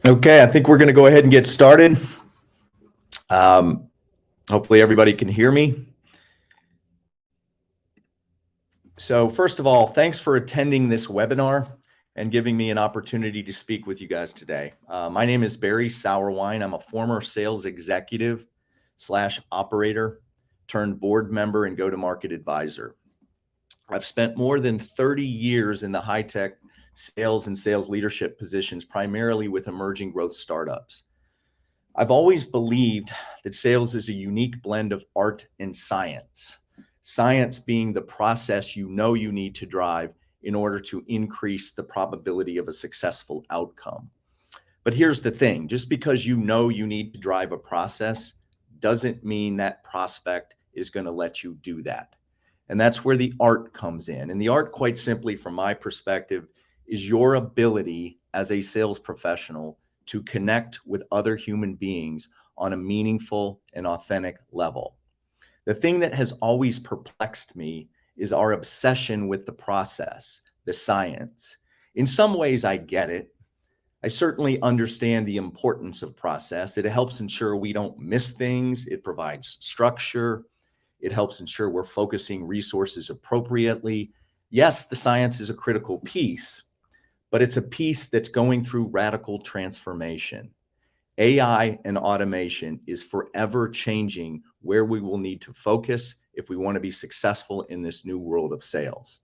Okay, I think we're going to go ahead and get started. Hopefully everybody can hear me. So first of all, thanks for attending this webinar and giving me an opportunity to speak with you guys today. My name is Barry Sowerwine. I'm a former sales executive / operator turned board member and go-to-market advisor. I've spent more than 30 years in the high-tech sales and sales leadership positions, primarily with emerging growth startups. I've always believed that sales is a unique blend of art and science. Science being the process you need to drive in order to increase the probability of a successful outcome. But here's the thing, just because you need to drive a process doesn't mean that prospect is going to let you do that. And that's where the art comes in. And the art, quite simply, from my perspective, is your ability as a sales professional to connect with other human beings on a meaningful and authentic level. The thing that has always perplexed me is our obsession with the process, the science. In some ways, I get it. I certainly understand the importance of process. It helps ensure we don't miss things. It provides structure. It helps ensure we're focusing resources appropriately. Yes, the science is a critical piece, but it's a piece that's going through radical transformation. AI and automation is forever changing where we will need to focus if we want to be successful in this new world of sales.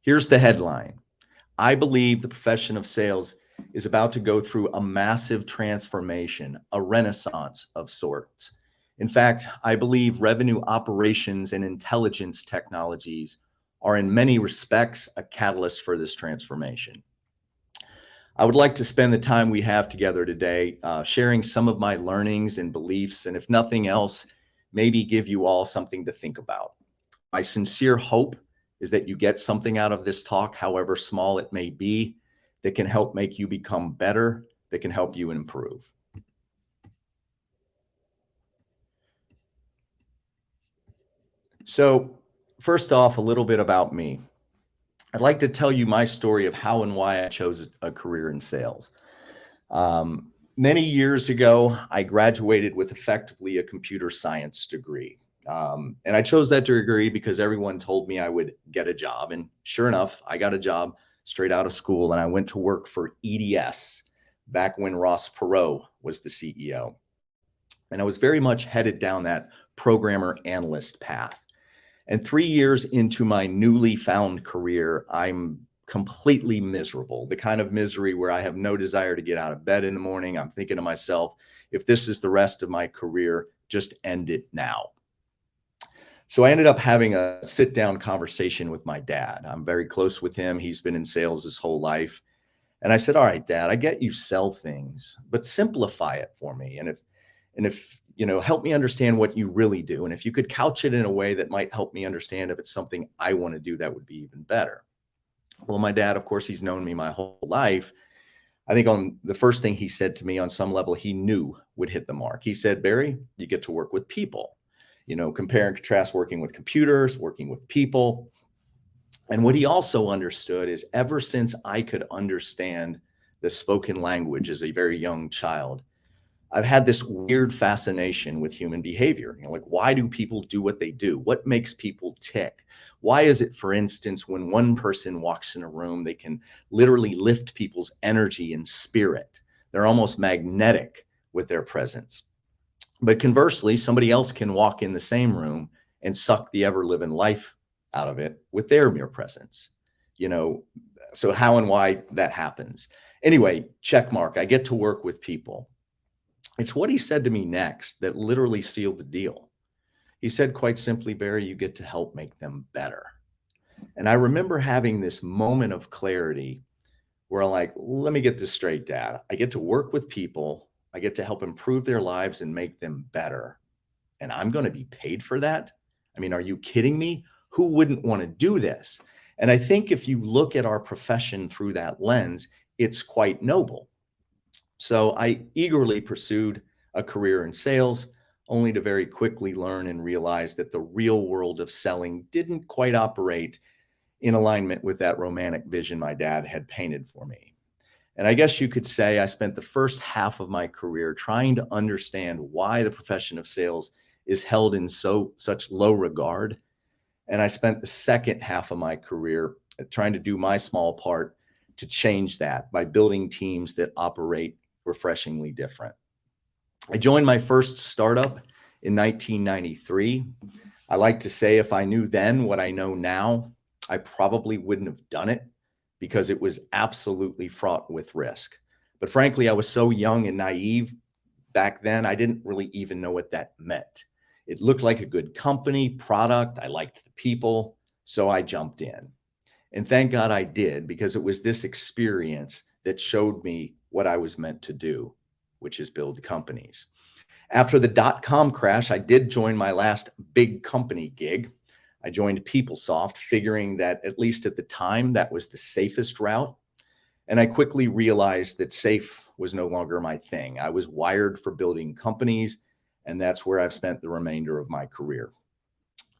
Here's the headline. I believe the profession of sales is about to go through a massive transformation, a renaissance of sorts. In fact, I believe revenue operations and intelligence technologies are in many respects a catalyst for this transformation. I would like to spend the time we have together today sharing some of my learnings and beliefs, and if nothing else, maybe give you all something to think about. My sincere hope is that you get something out of this talk, however small it may be, that can help make you become better, that can help you improve. So first off, a little bit about me. I'd like to tell you my story of how and why I chose a career in sales. Many years ago, I graduated with effectively a computer science degree. And I chose that degree because everyone told me I would get a job. And sure enough, I got a job straight out of school, and I went to work for EDS back when Ross Perot was the CEO. And I was very much headed down that programmer analyst path. And 3 years into my newly found career, I'm completely miserable, the kind of misery where I have no desire to get out of bed in the morning. I'm thinking to myself, if this is the rest of my career, just end it now. So I ended up having a sit-down conversation with my dad. I'm very close with him. He's been in sales his whole life. And I said, all right, Dad, I get you sell things, but simplify it for me. And if help me understand what you really do. And if you could couch it in a way that might help me understand if it's something I want to do, that would be even better. Well, my dad, of course, he's known me my whole life. I think on the first thing he said to me on some level, he knew would hit the mark. He said, Barry, you get to work with people, compare and contrast working with computers, working with people. And what he also understood is ever since I could understand the spoken language as a very young child, I've had this weird fascination with human behavior. Like, why do people do what they do? What makes people tick? Why is it, for instance, when one person walks in a room, they can literally lift people's energy and spirit? They're almost magnetic with their presence. But conversely, somebody else can walk in the same room and suck the ever-living life out of it with their mere presence. So how and why that happens. Anyway, check mark. I get to work with people. It's what he said to me next that literally sealed the deal. He said, quite simply, Barry, you get to help make them better. And I remember having this moment of clarity where I'm like, let me get this straight, Dad. I get to work with people. I get to help improve their lives and make them better. And I'm going to be paid for that? I mean, are you kidding me? Who wouldn't want to do this? And I think if you look at our profession through that lens, it's quite noble. So I eagerly pursued a career in sales, only to very quickly learn and realize that the real world of selling didn't quite operate in alignment with that romantic vision my dad had painted for me. And I guess you could say I spent the first half of my career trying to understand why the profession of sales is held in such low regard. And I spent the second half of my career trying to do my small part to change that by building teams that operate refreshingly different. I joined my first startup in 1993. I like to say if I knew then what I know now, I probably wouldn't have done it because it was absolutely fraught with risk. But frankly, I was so young and naive back then, I didn't really even know what that meant. It looked like a good company, product. I liked the people, so I jumped in. And thank God I did, because it was this experience that showed me what I was meant to do, which is build companies. After the dot-com crash, I did join my last big company gig. I joined PeopleSoft, figuring that at least at the time, that was the safest route. And I quickly realized that safe was no longer my thing. I was wired for building companies, and that's where I've spent the remainder of my career.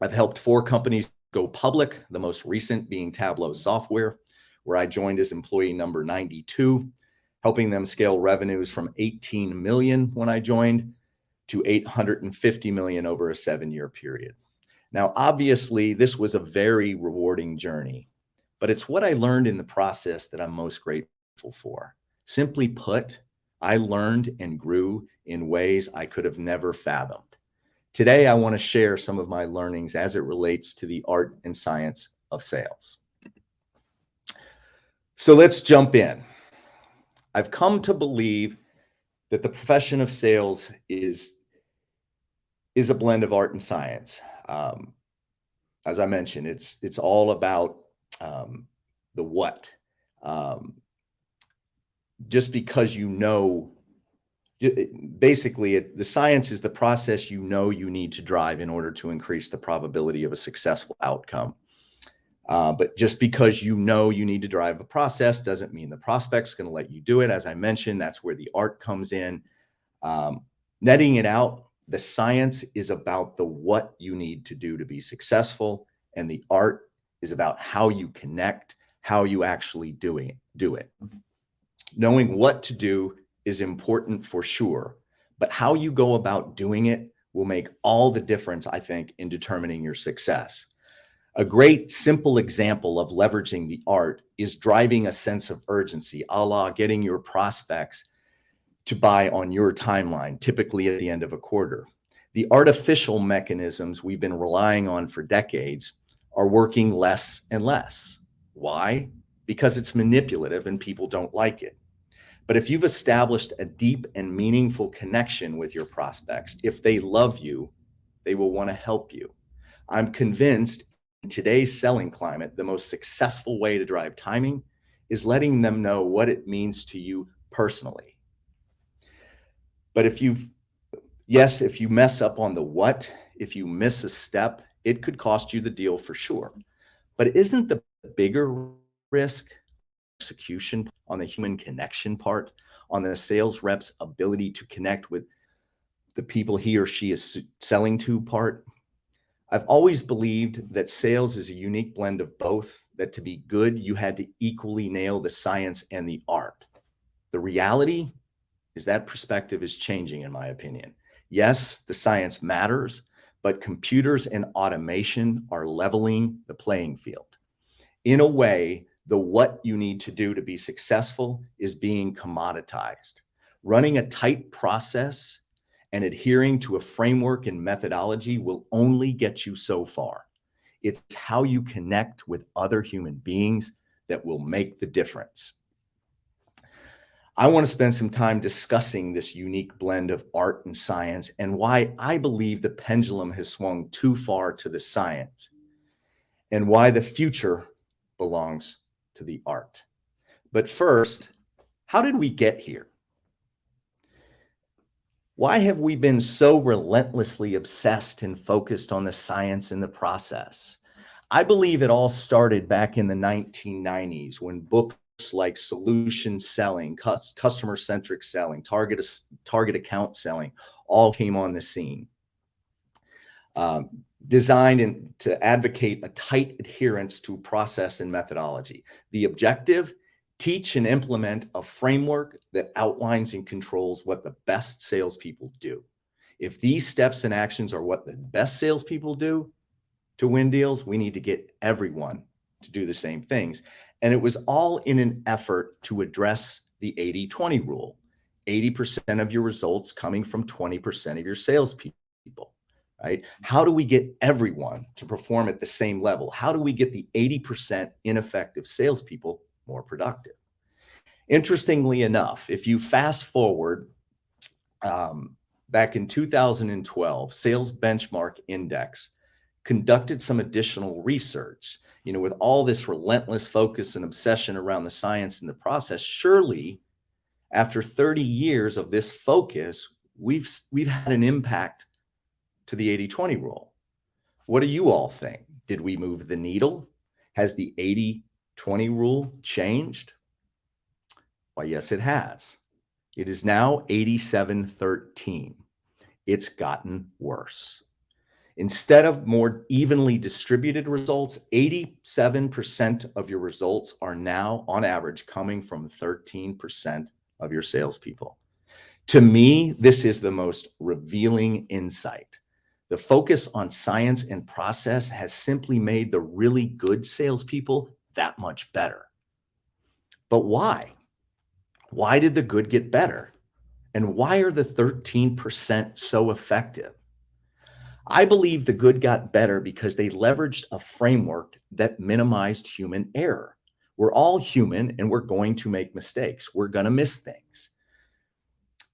I've helped 4 companies go public, the most recent being Tableau Software, where I joined as employee number 92, helping them scale revenues from 18 million when I joined to 850 million over a 7-year period. Now, obviously, this was a very rewarding journey, but it's what I learned in the process that I'm most grateful for. Simply put, I learned and grew in ways I could have never fathomed. Today, I want to share some of my learnings as it relates to the art and science of sales. So let's jump in. I've come to believe that the profession of sales is a blend of art and science. As I mentioned, it's all about the what. Just because you know, basically, the science is the process you know you need to drive in order to increase the probability of a successful outcome. But just because you know you need to drive a process doesn't mean the prospect's going to let you do it. As I mentioned, that's where the art comes in. Netting it out, the science is about the what you need to do to be successful, and the art is about how you connect, how you actually do it. Knowing what to do is important for sure, but how you go about doing it will make all the difference, I think, in determining your success. A great simple example of leveraging the art is driving a sense of urgency, a la getting your prospects to buy on your timeline, typically at the end of a quarter. The artificial mechanisms we've been relying on for decades are working less and less. Why? Because it's manipulative and people don't like it. But if you've established a deep and meaningful connection with your prospects, if they love you, they will want to help you. I'm convinced in today's selling climate, the most successful way to drive timing is letting them know what it means to you personally. But if you mess up on the what, if you miss a step, it could cost you the deal for sure. But isn't the bigger risk execution on the human connection part, on the sales rep's ability to connect with the people he or she is selling to part? I've always believed that sales is a unique blend of both, that to be good, you had to equally nail the science and the art. The reality is that perspective is changing, in my opinion. Yes, the science matters, but computers and automation are leveling the playing field. In a way, the what you need to do to be successful is being commoditized. Running a tight process and adhering to a framework and methodology will only get you so far. It's how you connect with other human beings that will make the difference. I want to spend some time discussing this unique blend of art and science and why I believe the pendulum has swung too far to the science and why the future belongs to the art. But first, how did we get here? Why have we been so relentlessly obsessed and focused on the science in the process? I believe it all started back in the 1990s when books like solution selling, customer-centric selling, target account selling all came on the scene. Designed to advocate a tight adherence to process and methodology. The objective Teach and implement a framework that outlines and controls what the best salespeople do. If these steps and actions are what the best salespeople do to win deals, we need to get everyone to do the same things. And it was all in an effort to address the 80-20 rule. 80% of your results coming from 20% of your salespeople, right? How do we get everyone to perform at the same level? How do we get the 80% ineffective salespeople more productive? Interestingly enough, if you fast forward back in 2012, Sales Benchmark Index conducted some additional research. With all this relentless focus and obsession around the science and the process, surely after 30 years of this focus, we've had an impact to the 80-20 rule. What do you all think? Did we move the needle? Has the 80-20 rule changed? Why, yes, it has. It is now 87-13. It's gotten worse. Instead of more evenly distributed results, 87% of your results are now, on average, coming from 13% of your salespeople. To me, this is the most revealing insight. The focus on science and process has simply made the really good salespeople that much better. But why? Why did the good get better? And why are the 13% so effective? I believe the good got better because they leveraged a framework that minimized human error. We're all human and we're going to make mistakes. We're going to miss things.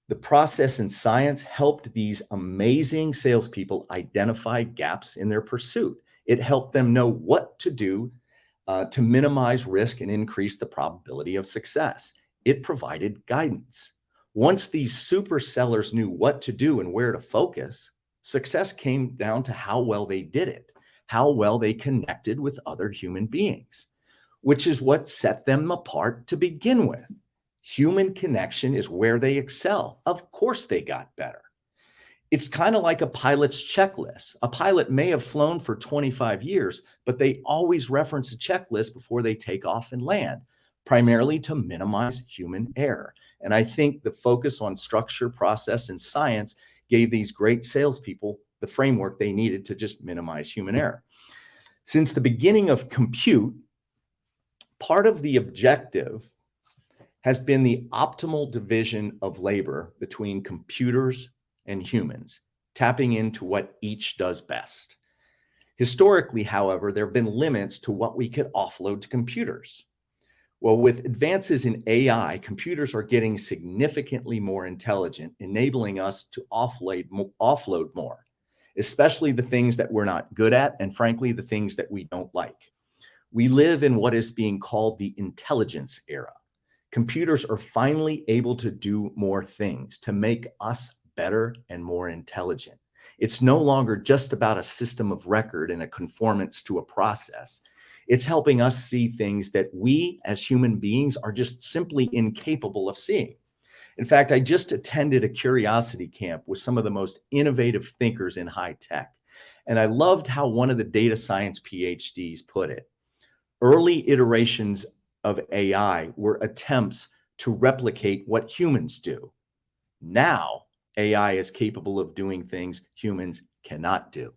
The process and science helped these amazing salespeople identify gaps in their pursuit. It helped them know what to do to minimize risk and increase the probability of success. It provided guidance. Once these super sellers knew what to do and where to focus, success came down to how well they did it, how well they connected with other human beings, which is what set them apart to begin with. Human connection is where they excel. Of course they got better. It's kind of like a pilot's checklist. A pilot may have flown for 25 years, but they always reference a checklist before they take off and land, primarily to minimize human error. And I think the focus on structure, process, and science gave these great salespeople the framework they needed to just minimize human error. Since the beginning of compute, part of the objective has been the optimal division of labor between computers and humans, tapping into what each does best. Historically, however, there have been limits to what we could offload to computers. Well, with advances in AI, computers are getting significantly more intelligent, enabling us to offload more, especially the things that we're not good at, and frankly, the things that we don't like. We live in what is being called the intelligence era. Computers are finally able to do more things to make us better and more intelligent. It's no longer just about a system of record and a conformance to a process. It's helping us see things that we as human beings are just simply incapable of seeing. In fact, I just attended a curiosity camp with some of the most innovative thinkers in high tech. And I loved how one of the data science PhDs put it. Early iterations of AI were attempts to replicate what humans do. Now, AI is capable of doing things humans cannot do.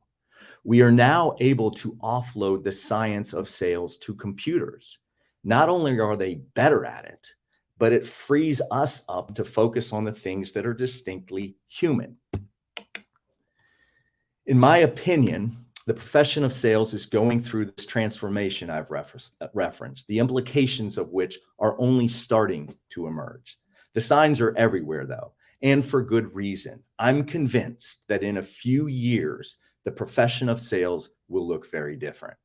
We are now able to offload the science of sales to computers. Not only are they better at it, but it frees us up to focus on the things that are distinctly human. In my opinion, the profession of sales is going through this transformation I've referenced, the implications of which are only starting to emerge. The signs are everywhere, though, and for good reason. I'm convinced that in a few years, the profession of sales will look very different.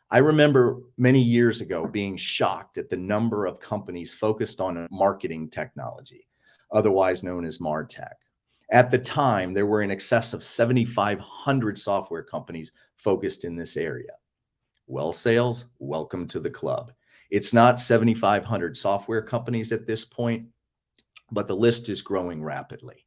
I remember many years ago being shocked at the number of companies focused on marketing technology, otherwise known as MarTech. At the time, there were in excess of 7,500 software companies focused in this area. Well, sales, welcome to the club. It's not 7,500 software companies at this point, but the list is growing rapidly.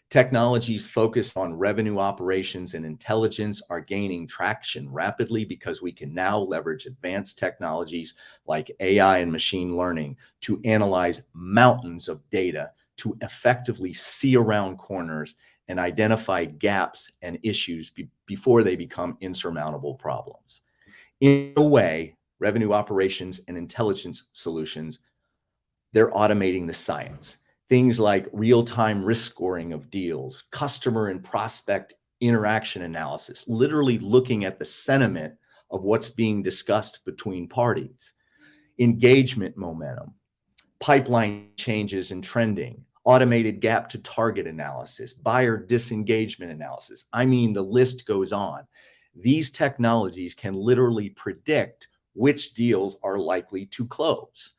Technologies focused on revenue operations and intelligence are gaining traction rapidly because we can now leverage advanced technologies like AI and machine learning to analyze mountains of data to effectively see around corners and identify gaps and issues before they become insurmountable problems. In a way, revenue operations and intelligence solutions, they're automating the science. Things like real-time risk scoring of deals, customer and prospect interaction analysis, literally looking at the sentiment of what's being discussed between parties, engagement momentum, pipeline changes and trending, automated gap to target analysis, buyer disengagement analysis. I mean, the list goes on. These technologies can literally predict which deals are likely to close.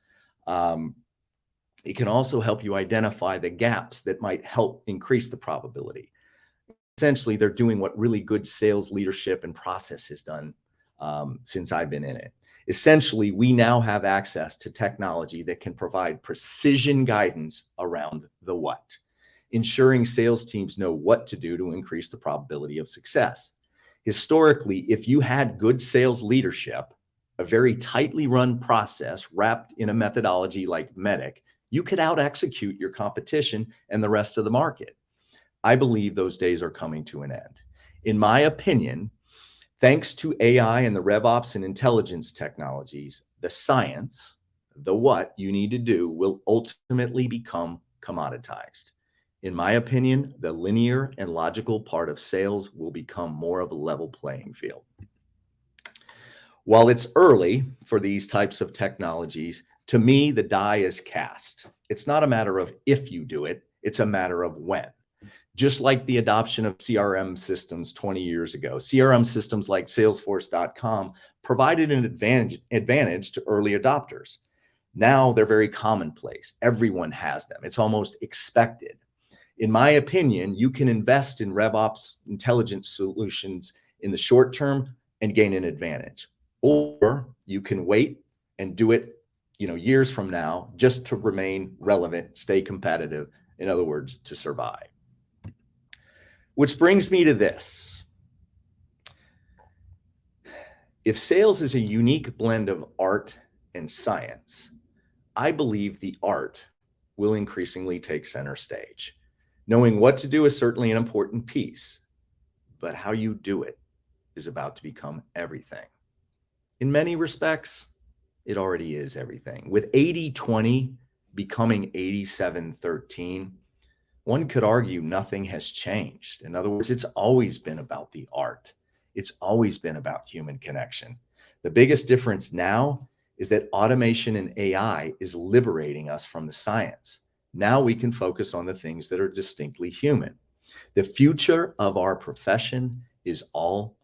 It can also help you identify the gaps that might help increase the probability. Essentially, they're doing what really good sales leadership and process has done since I've been in it. Essentially, we now have access to technology that can provide precision guidance around the what, ensuring sales teams know what to do to increase the probability of success. Historically, if you had good sales leadership, a very tightly run process wrapped in a methodology like MEDDIC, you could out execute your competition and the rest of the market. I believe those days are coming to an end. In my opinion, thanks to AI and the RevOps and intelligence technologies, the science, the what you need to do, will ultimately become commoditized. In my opinion, the linear and logical part of sales will become more of a level playing field. While it's early for these types of technologies, to me, the die is cast. It's not a matter of if you do it, it's a matter of when. Just like the adoption of CRM systems 20 years ago, CRM systems like Salesforce.com provided an advantage to early adopters. Now they're very commonplace. Everyone has them. It's almost expected. In my opinion, you can invest in RevOps intelligence solutions in the short term and gain an advantage. Or you can wait and do it, years from now, just to remain relevant, stay competitive, in other words, to survive. Which brings me to this. If sales is a unique blend of art and science, I believe the art will increasingly take center stage. Knowing what to do is certainly an important piece, but how you do it is about to become everything. In many respects, it already is everything. With 80-20 becoming 87-13, one could argue nothing has changed. In other words, it's always been about the art. It's always been about human connection. The biggest difference now is that automation and AI is liberating us from the science. Now we can focus on the things that are distinctly human. The future of our profession is all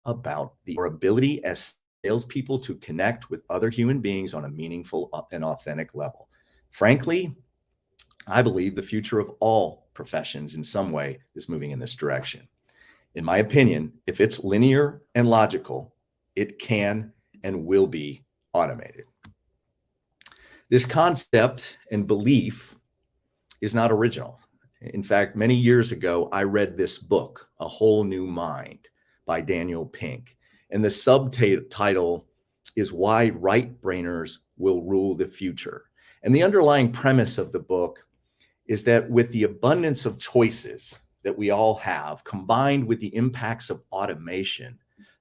about our ability as salespeople to connect with other human beings on a meaningful and authentic level. Frankly, I believe the future of all professions in some way is moving in this direction. In my opinion, if it's linear and logical, it can and will be automated. This concept and belief is not original. In fact, many years ago, I read this book, A Whole New Mind by Daniel Pink. And the subtitle is Why Right Brainers Will Rule the Future. And the underlying premise of the book is that with the abundance of choices that we all have, combined with the impacts of automation,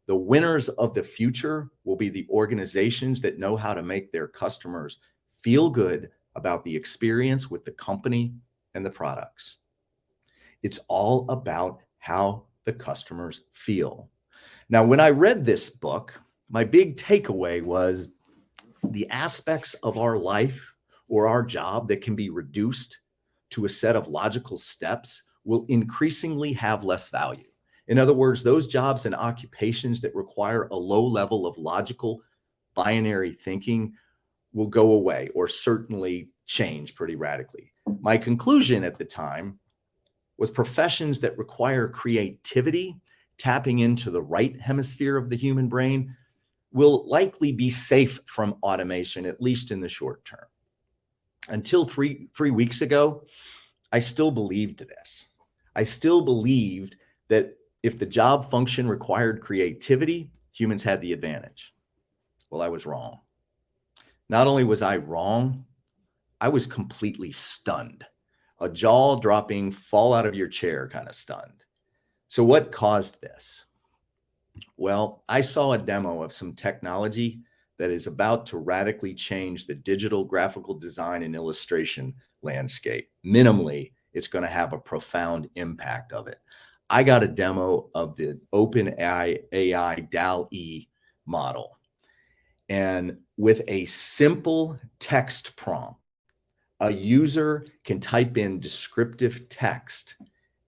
the winners of the future will be the organizations that know how to make their customers feel good about the experience with the company and the products. It's all about how the customers feel. Now, when I read this book, my big takeaway was the aspects of our life or our job that can be reduced to a set of logical steps will increasingly have less value. In other words, those jobs and occupations that require a low level of logical binary thinking will go away or certainly change pretty radically. My conclusion at the time was professions that require creativity, tapping into the right hemisphere of the human brain, will likely be safe from automation, at least in the short term. Until three weeks ago, I still believed this. I still believed that if the job function required creativity, humans had the advantage. Well, I was wrong. Not only was I wrong, I was completely stunned. A jaw dropping, fall out of your chair kind of stunned. So, what caused this? Well, I saw a demo of some technology that is about to radically change the digital graphical design and illustration landscape. Minimally, it's going to have a profound impact of it. I got a demo of the OpenAI DAL-E model. And with a simple text prompt, a user can type in descriptive text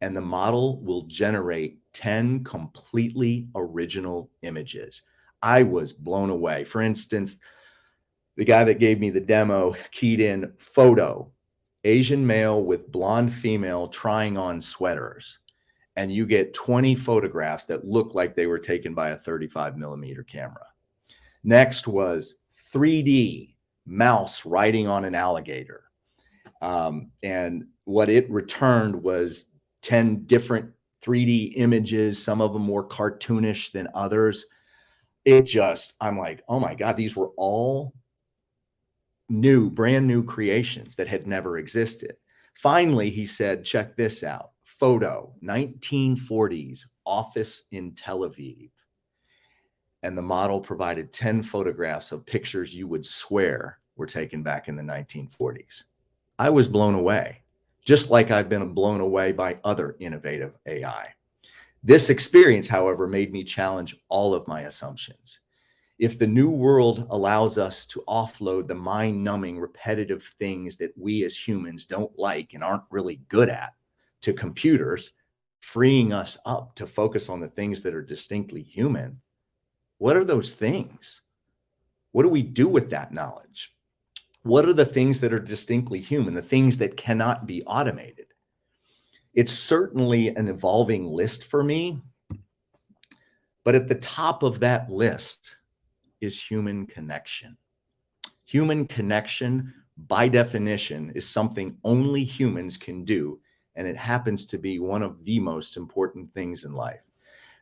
and the model will generate 10 completely original images. I was blown away. For instance, the guy that gave me the demo keyed in photo, Asian male with blonde female trying on sweaters. And you get 20 photographs that look like they were taken by a 35 millimeter camera. Next was 3D mouse riding on an alligator. And what it returned was 10 different 3D images, some of them more cartoonish than others. I'm like, oh my God, these were all brand new creations that had never existed. Finally, he said, check this out. Photo, 1940s office in Tel Aviv. And the model provided 10 photographs of pictures you would swear were taken back in the 1940s. I was blown away, just like I've been blown away by other innovative AI. This experience, however, made me challenge all of my assumptions. If the new world allows us to offload the mind-numbing, repetitive things that we as humans don't like and aren't really good at to computers, freeing us up to focus on the things that are distinctly human, what are those things? What do we do with that knowledge? What are the things that are distinctly human, the things that cannot be automated? It's certainly an evolving list for me, but at the top of that list is human connection. Human connection, by definition, is something only humans can do, and it happens to be one of the most important things in life.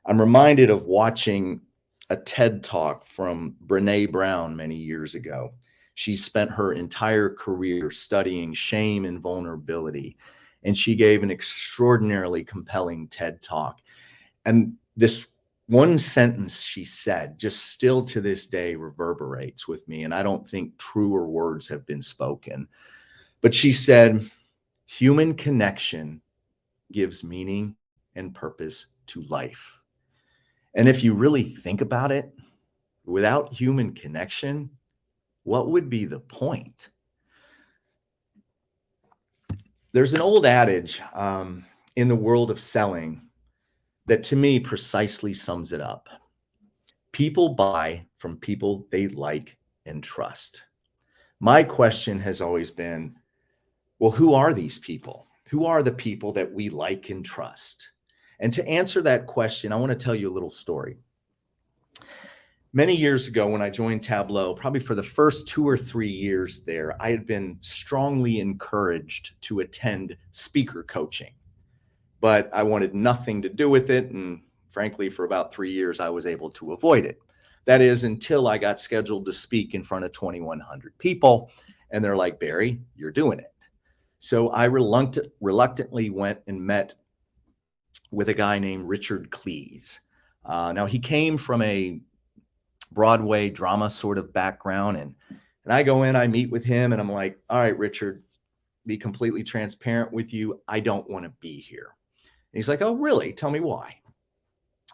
I'm reminded of watching a TED Talk from Brené Brown many years ago. She spent her entire career studying shame and vulnerability, and she gave an extraordinarily compelling TED Talk. And this one sentence she said just still to this day reverberates with me, and I don't think truer words have been spoken. But she said, human connection gives meaning and purpose to life. And if you really think about it, without human connection, what would be the point? There's an old adage in the world of selling that to me precisely sums it up. People buy from people they like and trust. My question has always been, well, who are these people? Who are the people that we like and trust? And to answer that question, I want to tell you a little story. Many years ago, when I joined Tableau, probably for the first 2 or 3 years there, I had been strongly encouraged to attend speaker coaching, but I wanted nothing to do with it. And frankly, for about 3 years, I was able to avoid it. That is until I got scheduled to speak in front of 2,100 people. And they're like, Barry, you're doing it. So I reluctantly went and met with a guy named Richard Cleese. Now, he came from a Broadway drama sort of background. And I go in, I meet with him, and I'm like, all right, Richard, be completely transparent with you. I don't want to be here. And he's like, oh, really? Tell me why.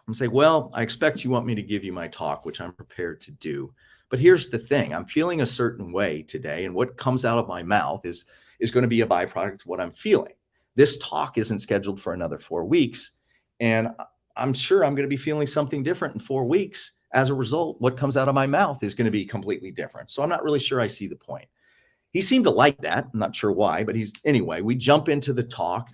I'm saying, well, I expect you want me to give you my talk, which I'm prepared to do. But here's the thing. I'm feeling a certain way today, and what comes out of my mouth is going to be a byproduct of what I'm feeling. This talk isn't scheduled for another 4 weeks, and I'm sure I'm going to be feeling something different in 4 weeks. As a result, what comes out of my mouth is going to be completely different. So I'm not really sure I see the point. He seemed to like that. I'm not sure why, but anyway, we jump into the talk,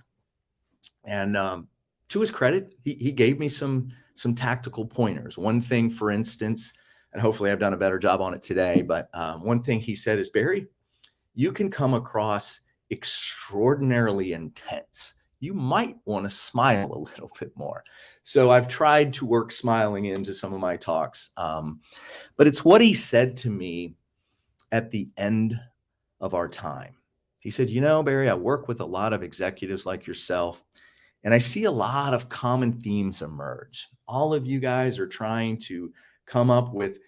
and to his credit, he gave me some tactical pointers. One thing, for instance, and hopefully I've done a better job on it today, but one thing he said is, Barry, you can come across extraordinarily intense. You might want to smile a little bit more. So I've tried to work smiling into some of my talks. But it's what he said to me at the end of our time. He said, you know, Barry, I work with a lot of executives like yourself, and I see a lot of common themes emerge. All of you guys are trying to come up with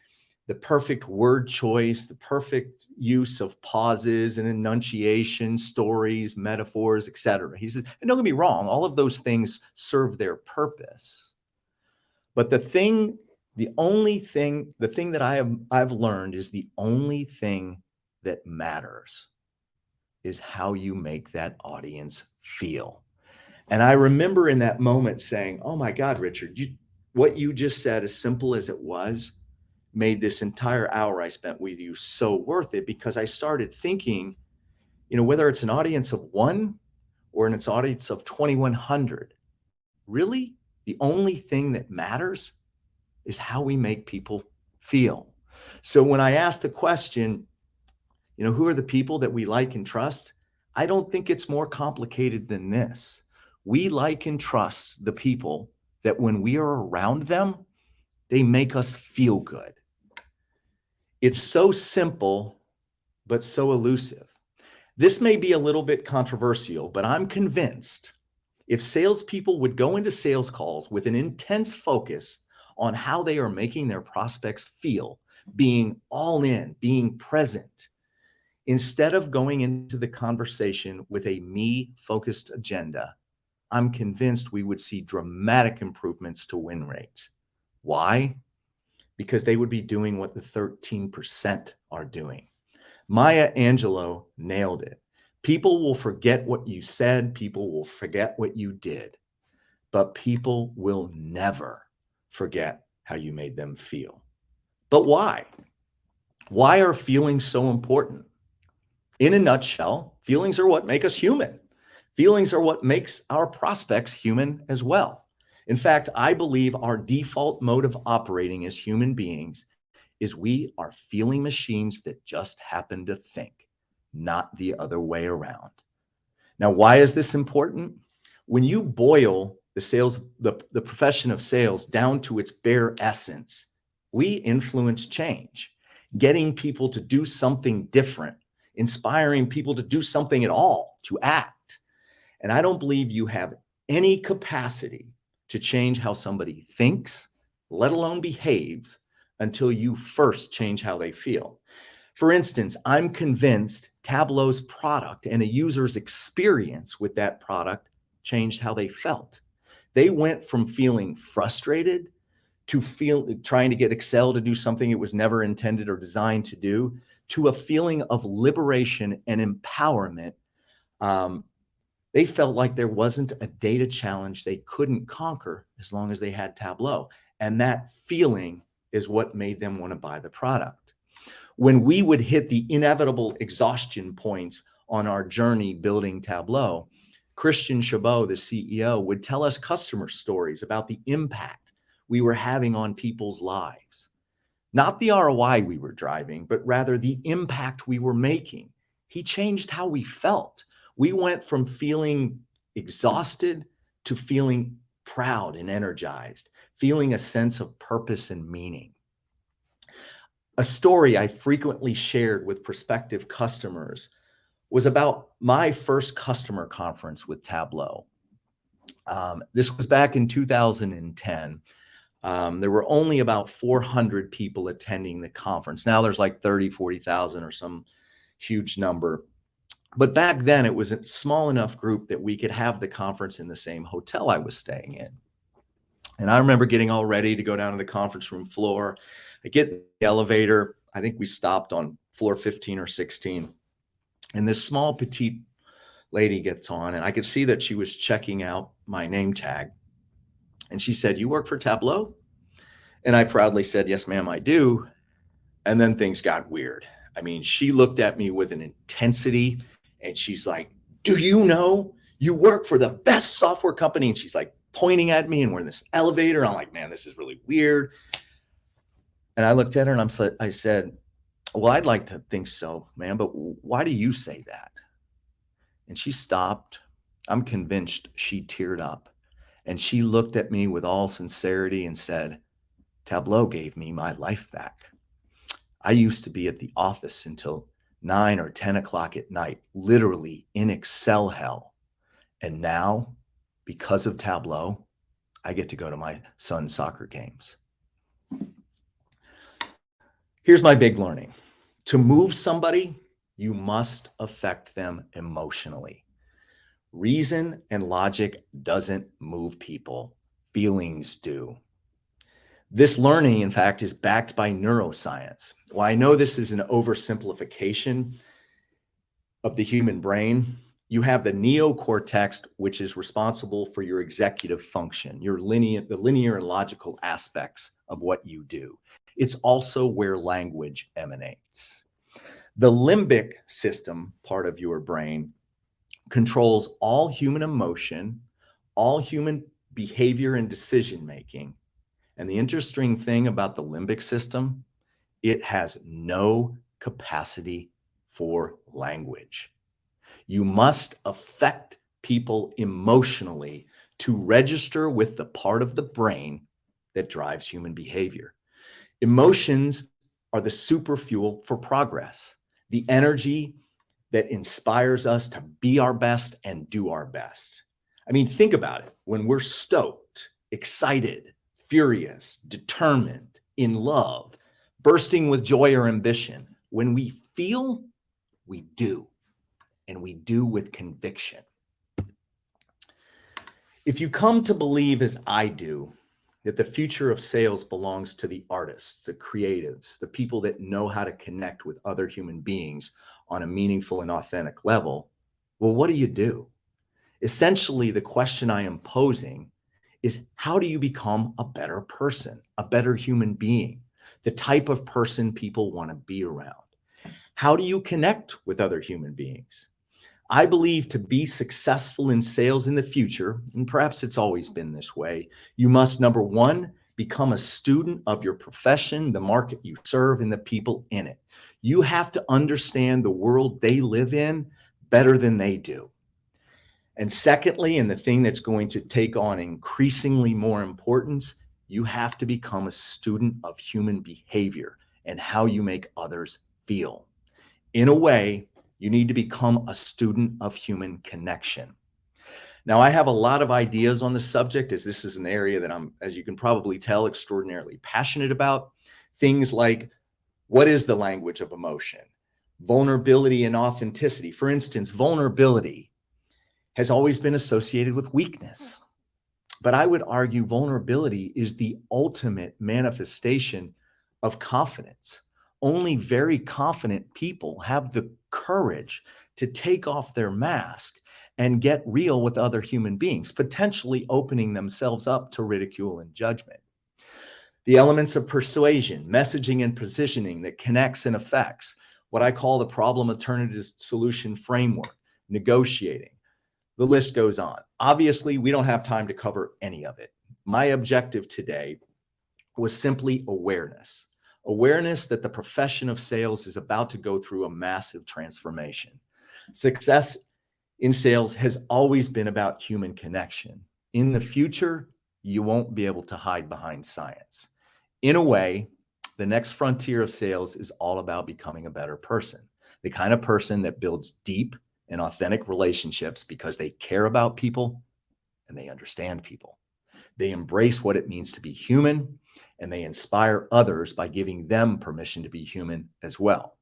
the perfect word choice, the perfect use of pauses and enunciation, stories, metaphors, etc. He said, and don't get me wrong, all of those things serve their purpose. But the thing that I've learned is the only thing that matters is how you make that audience feel. And I remember in that moment saying, oh my God, Richard, what you just said, as simple as it was, made this entire hour I spent with you so worth it, because I started thinking, whether it's an audience of one or an audience of 2,100, really the only thing that matters is how we make people feel. So when I ask the question, who are the people that we like and trust? I don't think it's more complicated than this. We like and trust the people that when we are around them, they make us feel good. It's so simple, but so elusive. This may be a little bit controversial, but I'm convinced if salespeople would go into sales calls with an intense focus on how they are making their prospects feel, being all in, being present, instead of going into the conversation with a me-focused agenda, I'm convinced we would see dramatic improvements to win rates. Why? Because they would be doing what the 13% are doing. Maya Angelou nailed it. People will forget what you said. People will forget what you did. But people will never forget how you made them feel. But why? Why are feelings so important? In a nutshell, feelings are what make us human. Feelings are what makes our prospects human as well. In fact, I believe our default mode of operating as human beings is we are feeling machines that just happen to think, not the other way around. Now, why is this important? When you boil the profession of sales down to its bare essence, we influence change, getting people to do something different, inspiring people to do something at all, to act. And I don't believe you have any capacity to change how somebody thinks, let alone behaves, until you first change how they feel. For instance, I'm convinced Tableau's product and a user's experience with that product changed how they felt. They went from feeling frustrated to trying to get Excel to do something it was never intended or designed to do, to a feeling of liberation and empowerment. They felt like there wasn't a data challenge they couldn't conquer as long as they had Tableau. And that feeling is what made them want to buy the product. When we would hit the inevitable exhaustion points on our journey building Tableau, Christian Chabot, the CEO, would tell us customer stories about the impact we were having on people's lives. Not the ROI we were driving, but rather the impact we were making. He changed how we felt. We went from feeling exhausted to feeling proud and energized, feeling a sense of purpose and meaning. A story I frequently shared with prospective customers was about my first customer conference with Tableau. This was back in 2010. There were only about 400 people attending the conference. Now there's like 30, 40,000 or some huge number. But back then it was a small enough group that we could have the conference in the same hotel I was staying in. And I remember getting all ready to go down to the conference room floor. I get in the elevator. I think we stopped on floor 15 or 16. And this small petite lady gets on, and I could see that she was checking out my name tag. And she said, "You work for Tableau?" And I proudly said, "Yes, ma'am, I do." And then things got weird. I mean, she looked at me with an intensity and she's like, "Do you know you work for the best software company?" And she's like pointing at me, and we're in this elevator. I'm like, man, this is really weird. And I looked at her and I said, "Well, I'd like to think so, ma'am, but why do you say that?" And she stopped. I'm convinced she teared up. And she looked at me with all sincerity and said, Tableau gave me my life back. I used to be at the office until 9 or 10 o'clock at night, literally in Excel hell. And now, because of Tableau, I get to go to my son's soccer games. Here's my big learning. To move somebody, you must affect them emotionally. Reason and logic doesn't move people. Feelings do. This learning, in fact, is backed by neuroscience. While I know this is an oversimplification of the human brain, you have the neocortex, which is responsible for your executive function, the linear and logical aspects of what you do. It's also where language emanates. The limbic system part of your brain controls all human emotion, all human behavior and decision-making. And the interesting thing about the limbic system, it has no capacity for language. You must affect people emotionally to register with the part of the brain that drives human behavior. Emotions are the super fuel for progress, the energy that inspires us to be our best and do our best. I mean, think about it. When we're stoked, excited, furious, determined, in love, bursting with joy or ambition, when we feel, we do, and we do with conviction. If you come to believe, as I do, that the future of sales belongs to the artists, the creatives, the people that know how to connect with other human beings on a meaningful and authentic level, well, what do? Essentially, the question I am posing is, how do you become a better person, a better human being, the type of person people want to be around? How do you connect with other human beings? I believe to be successful in sales in the future, and perhaps it's always been this way, you must, number one, become a student of your profession, the market you serve, and the people in it. You have to understand the world they live in better than they do. And secondly, and the thing that's going to take on increasingly more importance, you have to become a student of human behavior and how you make others feel. In a way, you need to become a student of human connection. Now, I have a lot of ideas on the subject, as this is an area that I'm, as you can probably tell, extraordinarily passionate about. Things like, what is the language of emotion? Vulnerability and authenticity. For instance, vulnerability has always been associated with weakness. But I would argue vulnerability is the ultimate manifestation of confidence. Only very confident people have the courage to take off their mask and get real with other human beings, potentially opening themselves up to ridicule and judgment. The elements of persuasion, messaging, and positioning that connects and affects, what I call the problem alternative solution framework, negotiating. The list goes on. Obviously, we don't have time to cover any of it. My objective today was simply awareness. Awareness that the profession of sales is about to go through a massive transformation. Success in sales has always been about human connection. In the future, you won't be able to hide behind science. In a way, the next frontier of sales is all about becoming a better person, the kind of person that builds deep and authentic relationships because they care about people and they understand people. They embrace what it means to be human, and they inspire others by giving them permission to be human as well.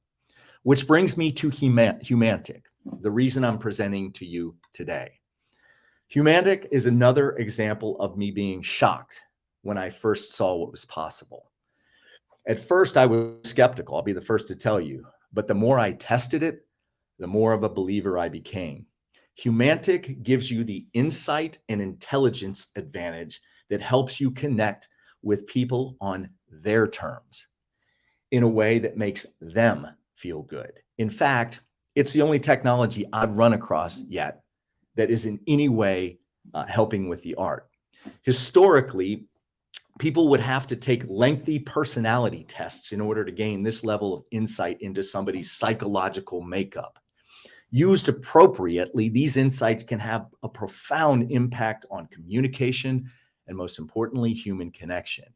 Which brings me to Humantic, the reason I'm presenting to you today. Humantic is another example of me being shocked when I first saw what was possible. At first, I was skeptical, I'll be the first to tell you, but the more I tested it, the more of a believer I became. Humantic gives you the insight and intelligence advantage that helps you connect with people on their terms in a way that makes them feel good. In fact, it's the only technology I've run across yet that is in any way helping with the art. Historically, people would have to take lengthy personality tests in order to gain this level of insight into somebody's psychological makeup. Used appropriately, these insights can have a profound impact on communication and, most importantly, human connection.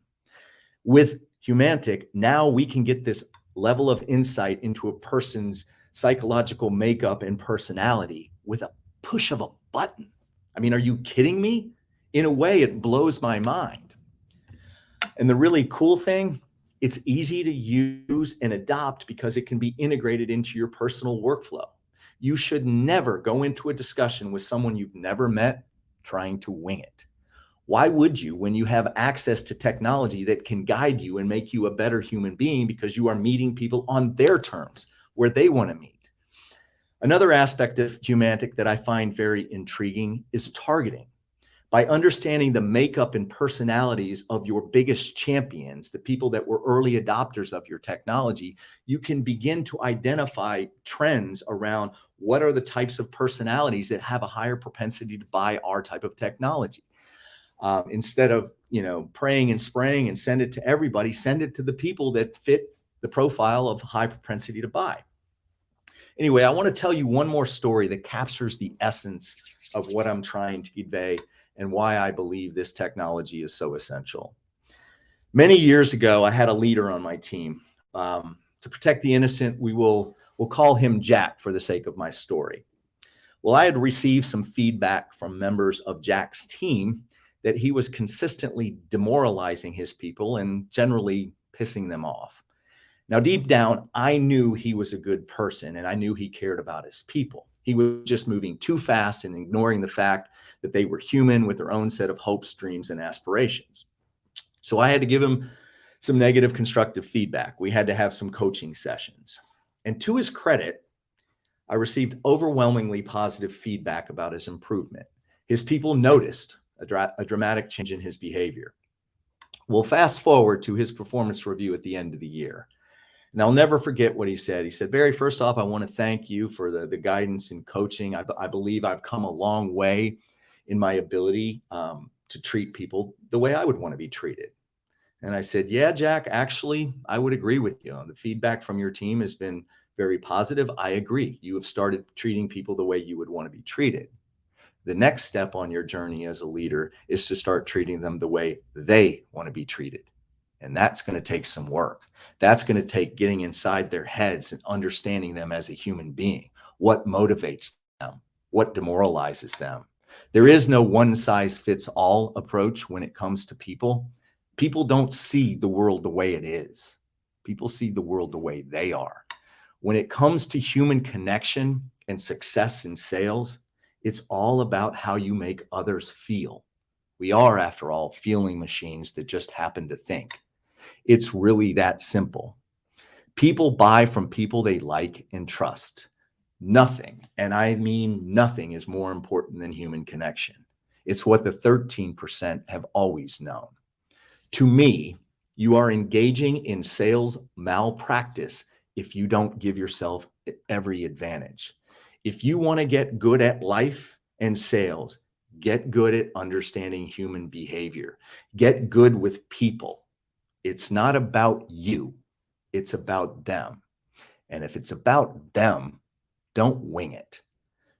With Humantic, now we can get this level of insight into a person's psychological makeup and personality with a push of a button. I mean, are you kidding me? In a way, it blows my mind. And the really cool thing, it's easy to use and adopt because it can be integrated into your personal workflow. You should never go into a discussion with someone you've never met trying to wing it. Why would you when you have access to technology that can guide you and make you a better human being because you are meeting people on their terms where they want to meet? Another aspect of Humantic that I find very intriguing is targeting. By understanding the makeup and personalities of your biggest champions, the people that were early adopters of your technology, you can begin to identify trends around what are the types of personalities that have a higher propensity to buy our type of technology. Instead of, praying and spraying and send it to everybody, send it to the people that fit the profile of high propensity to buy. Anyway, I want to tell you one more story that captures the essence of what I'm trying to convey and why I believe this technology is so essential. Many years ago, I had a leader on my team. To protect the innocent, we'll call him Jack for the sake of my story. Well, I had received some feedback from members of Jack's team that he was consistently demoralizing his people and generally pissing them off. Now, deep down, I knew he was a good person and I knew he cared about his people. He was just moving too fast and ignoring the fact that they were human with their own set of hopes, dreams, and aspirations. So I had to give him some negative constructive feedback. We had to have some coaching sessions. And to his credit, I received overwhelmingly positive feedback about his improvement. His people noticed a dramatic change in his behavior. We'll fast forward to his performance review at the end of the year. And I'll never forget what he said. He said, Barry, first off, I want to thank you for the guidance and coaching. I believe I've come a long way in my ability to treat people the way I would want to be treated. And I said, yeah, Jack, actually, I would agree with you. The feedback from your team has been very positive. I agree. You have started treating people the way you would want to be treated. The next step on your journey as a leader is to start treating them the way they want to be treated. And that's going to take some work. That's going to take getting inside their heads and understanding them as a human being. What motivates them? What demoralizes them? There is no one size fits all approach when it comes to people. People don't see the world the way it is. People see the world the way they are. When it comes to human connection and success in sales, it's all about how you make others feel. We are, after all, feeling machines that just happen to think. It's really that simple. People buy from people they like and trust. Nothing, and I mean nothing, is more important than human connection. It's what the 13% have always known. To me, you are engaging in sales malpractice if you don't give yourself every advantage. If you want to get good at life and sales, get good at understanding human behavior. Get good with people. It's not about you. It's about them. And if it's about them, don't wing it.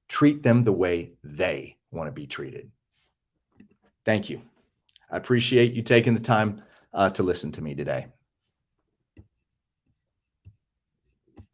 Treat them the way they want to be treated. Thank you. I appreciate you taking the time to listen to me today.